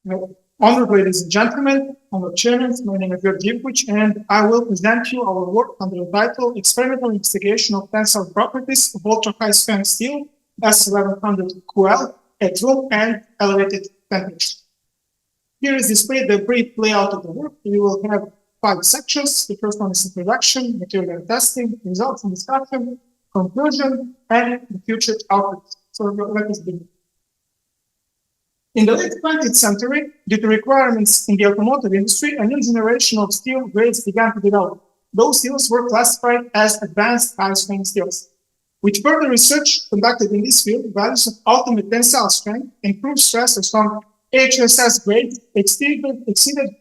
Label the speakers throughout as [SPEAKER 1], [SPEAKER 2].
[SPEAKER 1] Honored ladies and gentlemen, honored chairman, my name is Georg Ivkovic, and I will present you our work under the title Experimental Investigation of Tensile Properties of Ultra-High Strength Steel S1100QL at room and elevated temperature. Here is displayed the brief layout of the work. We will have 5 sections. The first one is introduction, material testing, results and discussion, conclusion, and the future output. So let us begin. In the late 20th century, due to requirements in the automotive industry, a new generation of steel grades began to develop. Those steels were classified as advanced high-strength steels. With further research conducted in this field, values of ultimate tensile strength, improved stress as from HSS grades exceeded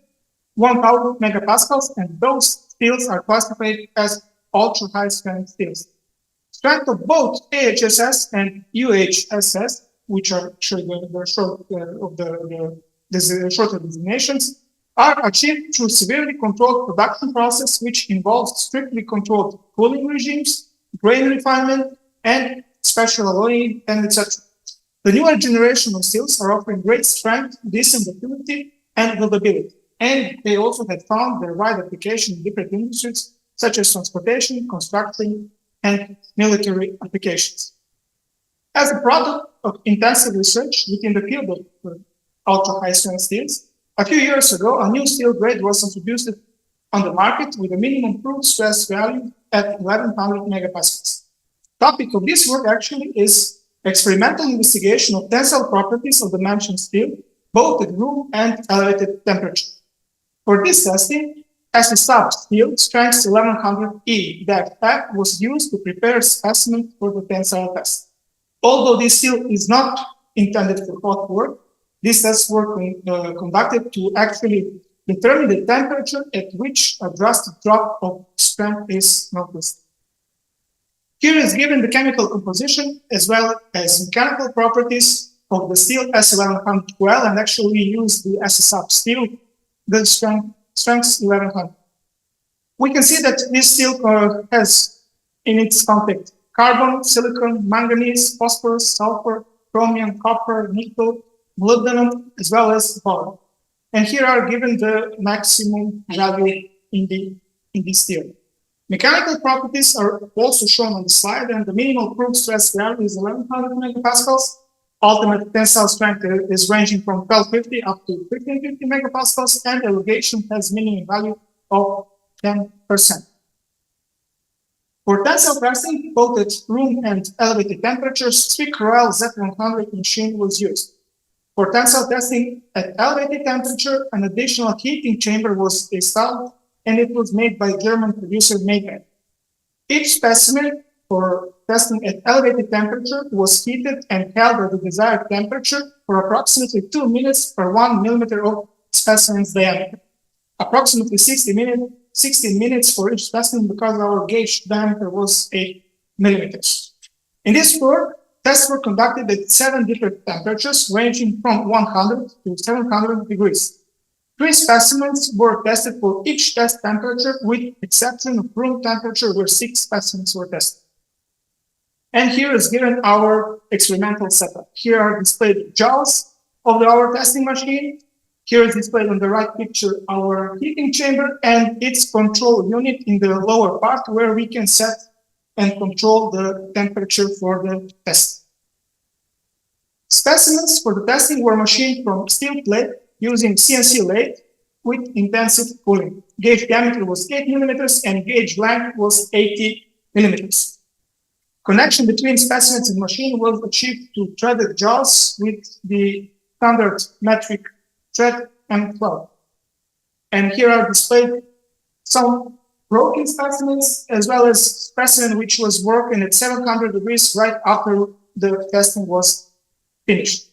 [SPEAKER 1] 1,000 megapascals, and those steels are classified as ultra-high-strength steels. Strength of both AHSS and UHSS, which are the shorter designations, are achieved through severely controlled production process, which involves strictly controlled cooling regimes, grain refinement, and special alloying, and etc. The newer generation of steels are offering great strength, decent durability, and buildability, and they also have found their wide application in different industries, such as transportation, construction, and military applications. As a product of intensive research within the field of ultra-high-strength steels, a few years ago, a new steel grade was introduced on the market with a minimum proof stress value at 1100 megapascals. Topic of this work actually is experimental investigation of tensile properties of the mentioned steel, both at room and elevated temperature. For this testing, as a sub steel strength 1100E F was used to prepare a specimen for the tensile test. Although this steel is not intended for hot work, these tests were conducted to actually determine the temperature at which a drastic drop of strength is noticed. Here is given the chemical composition as well as mechanical properties of the steel S1100QL, and actually we use the SSUP steel, the strength 1100. We can see that this steel has in its contact carbon, silicon, manganese, phosphorus, sulfur, chromium, copper, nickel, molybdenum, as well as boron. And here are given the maximum value in this steel. Mechanical properties are also shown on the slide, and the minimal proof stress value is 1100 megapascals. Ultimate tensile strength is ranging from 1250 up to 1550 megapascals, and elongation has minimum value of 10%. For tensile testing, both at room and elevated temperatures, 3QL Z100 machine was used. For tensile testing at elevated temperature, an additional heating chamber was installed, and it was made by German producer Maybank. Each specimen for testing at elevated temperature was heated and held at the desired temperature for approximately 2 minutes per 1 millimeter of specimen's diameter. Approximately 16 minutes for each specimen because our gauge diameter was 8 millimeters. In this work, tests were conducted at 7 different temperatures ranging from 100 to 700 degrees. 3 specimens were tested for each test temperature with exception of room temperature where 6 specimens were tested. And here is given our experimental setup. Here are displayed jaws of our testing machine. Here is displayed on the right picture our heating chamber and its control unit in the lower part where we can set and control the temperature for the test. Specimens for the testing were machined from steel plate using CNC lathe with intensive cooling. Gauge diameter was 8 millimeters and gauge length was 80 millimeters. Connection between specimens and machine was achieved through threaded jaws with the standard metric thread M12. And here are displayed some broken specimens as well as specimen which was working at 700 degrees right after the testing was finished.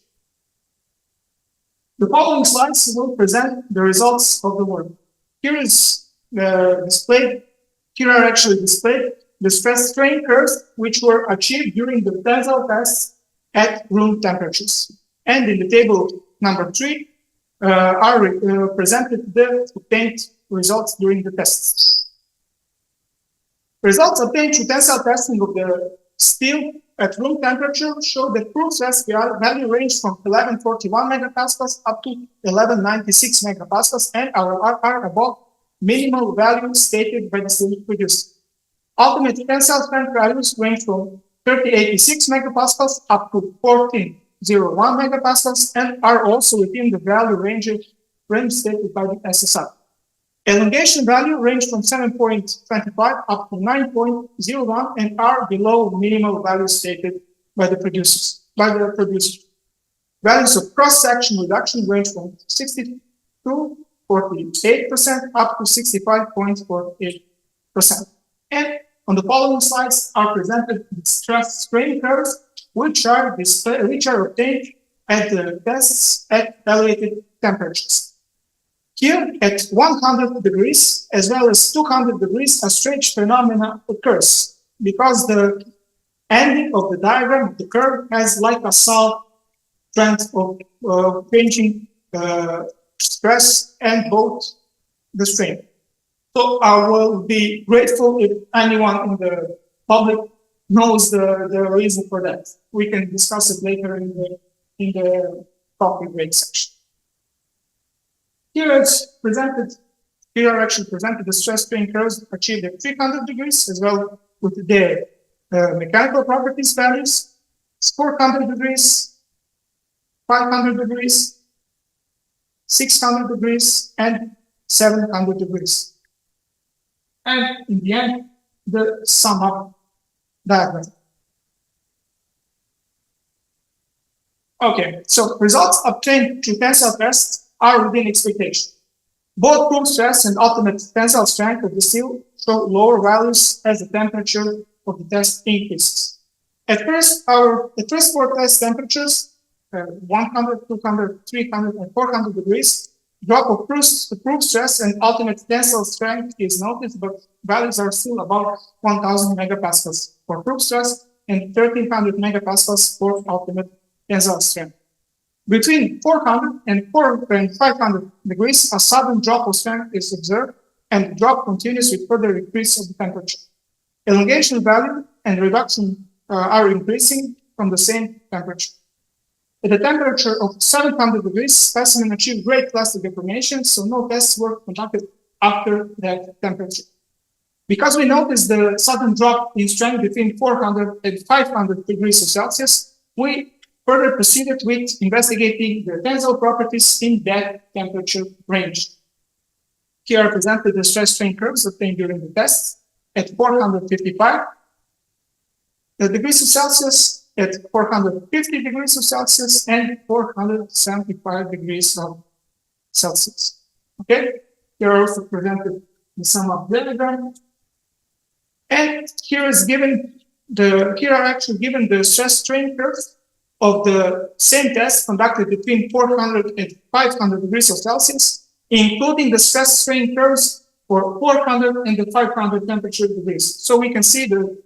[SPEAKER 1] The following slides will present the results of the work. Here are actually displayed the stress strain curves which were achieved during the tensile tests at room temperatures. And in the table number 3 are presented the obtained results during the tests. Results obtained through tensile testing of the steel at room temperature show that proof stress value range from 1141 megapascals up to 1196 megapascals and are above minimal value stated by the steel producer. Ultimate tensile strength values range from 3086 megapascals up to 1401 megapascals and are also within the value range stated by the SSI. Elongation value range from 7.25 up to 9.01 and are below minimal values stated by the producers. Values of cross-section reduction range from 62.48% up to 65.48%. And on the following slides are presented the stress strain curves, which are obtained at the tests at elevated temperatures. Here, at 100 degrees as well as 200 degrees, a strange phenomena occurs because the ending of the diagram of the curve has like a saw trend of changing stress and both the strain. So I will be grateful if anyone in the public knows the reason for that. We can discuss it later in the topic break section. Here are actually presented the stress strain curves achieved at 300 degrees as well with their mechanical properties values, 400 degrees, 500 degrees, 600 degrees, and 700 degrees. And in the end, the sum up diagram. Okay, so results obtained through tensile tests are within expectation. Both proof stress and ultimate tensile strength of the steel show lower values as the temperature of the test increases. At first four test temperatures, 100, 200, 300, and 400 degrees, drop of proof stress and ultimate tensile strength is noticed, but values are still about 1000 megapascals for proof stress and 1300 megapascals for ultimate tensile strength. Between 400 and 500 degrees, a sudden drop of strength is observed, and the drop continues with further increase of the temperature. Elongation value and reduction are increasing from the same temperature. At a temperature of 700 degrees, specimen achieved great plastic deformation, so no tests were conducted after that temperature. Because we noticed the sudden drop in strength between 400 and 500 degrees Celsius, we further proceeded with investigating the tensile properties in that temperature range. Here are presented the stress strain curves obtained during the tests at 455 degrees Celsius, at 450 degrees Celsius, and 475 degrees Celsius. Okay, here are also presented the sum up diagram, and here are actually given the stress strain curves of the same test conducted between 400 and 500 degrees Celsius, including the stress strain curves for 400 and the 500 temperature degrees. So we can see the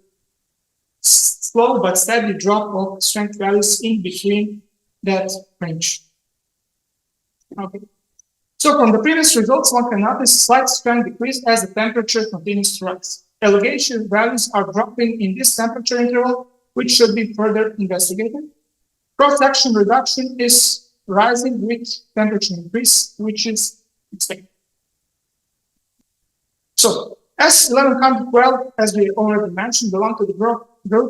[SPEAKER 1] slow but steady drop of strength values in between that range. Okay. So from the previous results, one can notice slight strength decrease as the temperature continues to rise. Elongation values are dropping in this temperature interval, which should be further investigated. Cross-section reduction is rising with temperature increase, which is expected. So, S1100QL, as we already mentioned, belongs to the group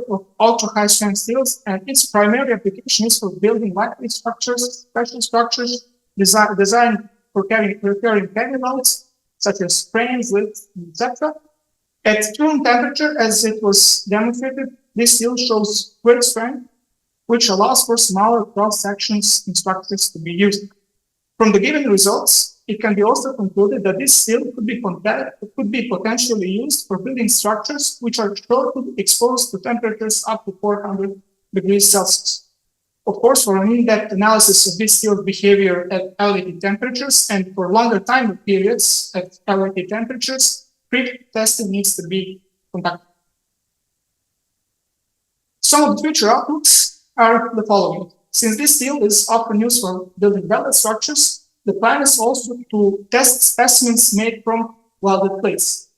[SPEAKER 1] of ultra-high strength steels, and its primary application is for building lightweight structures, special structures designed for carrying heavy loads, such as cranes, lifts, etc. At room temperature, as it was demonstrated, this steel shows great strength, which allows for smaller cross-sections in structures to be used. From the given results, it can be also concluded that this steel could be potentially used for building structures which are shortly exposed to temperatures up to 400 degrees Celsius. Of course, for an in-depth analysis of this steel's behavior at elevated temperatures and for longer time periods at elevated temperatures, pre-testing needs to be conducted. Some of the future outlooks are the following. Since this steel is often used for building welded structures, the plan is also to test specimens made from welded plates.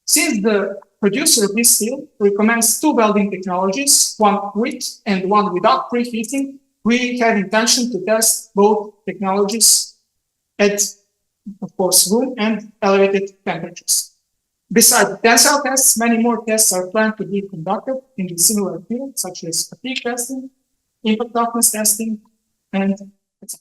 [SPEAKER 1] Since the producer of this steel recommends two welding technologies, one with and one without pre-fitting. We have intention to test both technologies at, of course, room and elevated temperatures. Besides tensile tests, many more tests are planned to be conducted in the similar field, such as fatigue testing, impact toughness testing, and etc.